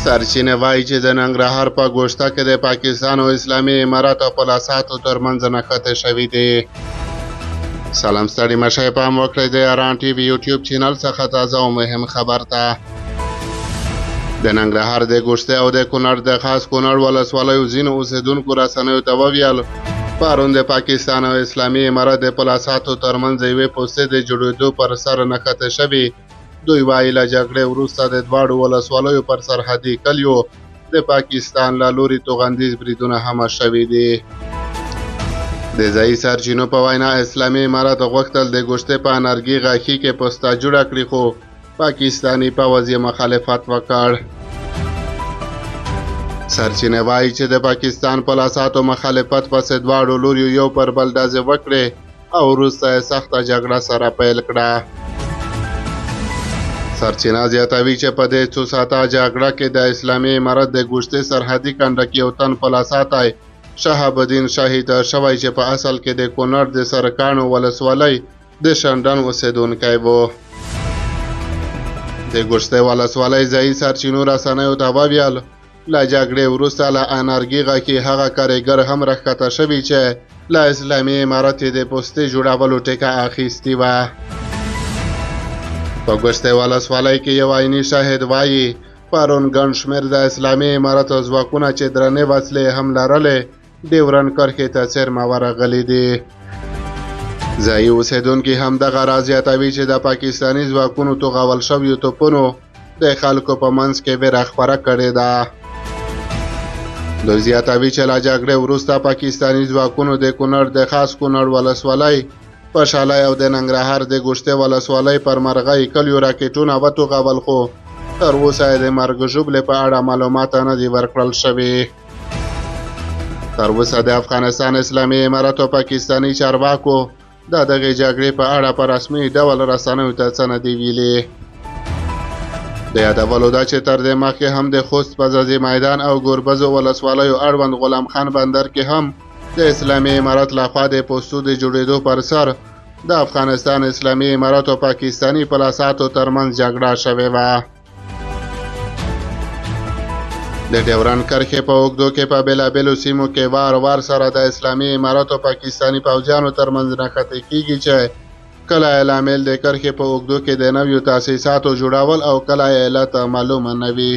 سرچینې وایي چې د ننګرهار په ګوشته کې د پاکستان او اسلامي اماراتو پلاساتو ترمنځ نښتې شوي دي. سلام ستړي مشئ پام وکړئ د اران ټي وي یوټیوب چینل څخه تازه او مهم خبر ته. د ننګرهار د ګوشته او د کونړ د خاص کونړ ولسوالیو ځینو اوسېدونکو رسنیو ته وویل پرون د پاکستان او اسلامي امارات د پلاساتو ترمنځ یوې پوستې د جوړېدو پر سر نښتې شوي. دوی وایي له جګړې وروسته د دواړو ولسوالیو پر سرحدي کلیو د پاکستان له لوري توغندیز بریدونه هم شوي دي. د ځایي سرچینو په وینا اسلامي امارات غوښتل د ګوشتې په انرګي غاښي کې پوسته جوړه کړي خو پاکستاني پوځ یې مخالفت وکړ. سرچینې وایي چې د پاکستان پلاساتو مخالفت پسې دواړو لوریو یو پر بل ډزې وکړې او وروسته یې سخته جګړه سره پیل کړه. سرچینه زیاتوي چې په دې څو ساعته جګړه کې د اسلامي امارت د ګوشتې سرحدي کنډه کې یو تن پلاساتی شهاب الدین شهید شوی چې په اصل کې د کونړ د سرکاڼو ولسوالۍ د شنډن اوسېدونکی و. د ګوشتې ولسوالۍ ځایي سرچینو رسنیو ته وویل له جګړې وروسته له انرګي غاښي هغه کارګر هم راښکته شوي چې له اسلامي امارت یې د پوستې جوړولو ټیکه اخیستې وه. په ګوشتې ولسوالۍ کې یو عیني شاهد وایي پرون ګڼ شمېر د اسلامي امارتو ځواکونه چې درنې وسلې هم لرلې ډیورن کرښې ته څیرمه ورغلي دي. ځایي اوسېدونکي همدغه راز زیاتوي چې د پاکستاني ځواکونو توغول شویو توپونو د خلکو په منځ کې ویره خپره کړې ده. دوی زیاتوي چې له جګړې وروسته پاکستاني ځواکونو د کونړ د خاص کونړ ولسوالۍ په شالۍ او د ننګرهار د ګوشتې ولسوالۍ پر مرغۍ کلیو راکټونه وتوغول خو تر اوسه یې د مرګ ژوبلې په اړه معلومات نه دي ورکړل شوي. تر اوسه د افغانستان اسلامي امارت او پاکستاني چارواکو د دغې جګړې په اړه په رسمي ډول رسنیو ته څه نه دي ویلي. د یادولو ده چې تر دې مخکې هم د خوست په ځاځي میدان او ګوربزو ولسوالیو اړوند غلام خان بندر کې هم د اسلامي امارت لخوا د پوستو د جوړېدو پر سر د افغانستان اسلامي امارت او پاکستاني پلاساتو ترمنځ جګړه شوې وه. د ډیورن کرښې په اوږدو کې په بېلابېلو سیمو کې وار وار سره د اسلامي امارت او پاکستاني پوځیانو ترمنځ نښتې کیږي چې کله یې لامل د کرښې په اوږدو کې د نویو تاسیساتو جوړول او کله یې علت معلومه نه وي.